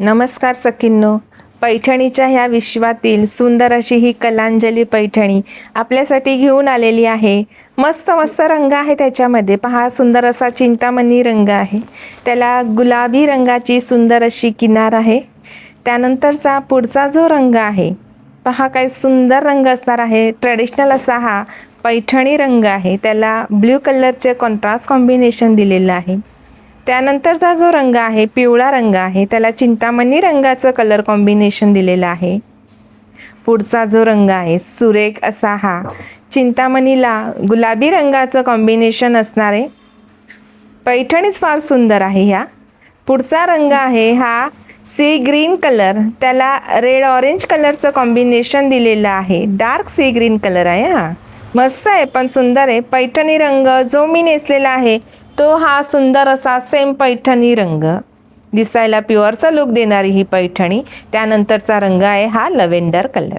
नमस्कार सखींनो, पैठणीच्या ह्या विश्वातील सुंदर अशी ही कलांजली पैठणी आपल्यासाठी घेऊन आलेली आहे। मस्त मस्त रंग आहे त्याच्यामध्ये। पहा, सुंदर असा चिंतामणी रंग आहे, त्याला गुलाबी रंगाची सुंदर अशी किनार आहे। त्यानंतरचा पुढचा जो रंग आहे, पहा काय सुंदर रंग असणार आहे। ट्रेडिशनल असा हा पैठणी रंग आहे, त्याला ब्ल्यू कलरचे कॉन्ट्रास्ट कॉम्बिनेशन दिलेलं आहे। त्यानंतरचा जो रंग आहे पिवळा रंग आहे, त्याला चिंतामणी रंगाचं कलर कॉम्बिनेशन दिलेलं आहे। पुढचा जो रंग आहे सुरेख असा हा चिंतामणीला गुलाबी रंगाचं कॉम्बिनेशन असणार आहे। पैठणीच फार सुंदर आहे। ह्या पुढचा रंग आहे हा सी ग्रीन कलर, त्याला रेड ऑरेंज कलरचं कॉम्बिनेशन दिलेलं आहे। डार्क सी ग्रीन कलर आहे हा, मस्त आहे पण सुंदर आहे। पैठणी रंग जो मी नेसलेला आहे तो हा सुंदर असा सेम पैठणी रंग, दिसायला प्युअरचा लुक देणारी ही पैठणी। त्यानंतरचा रंग आहे हा लव्हेंडर कलर।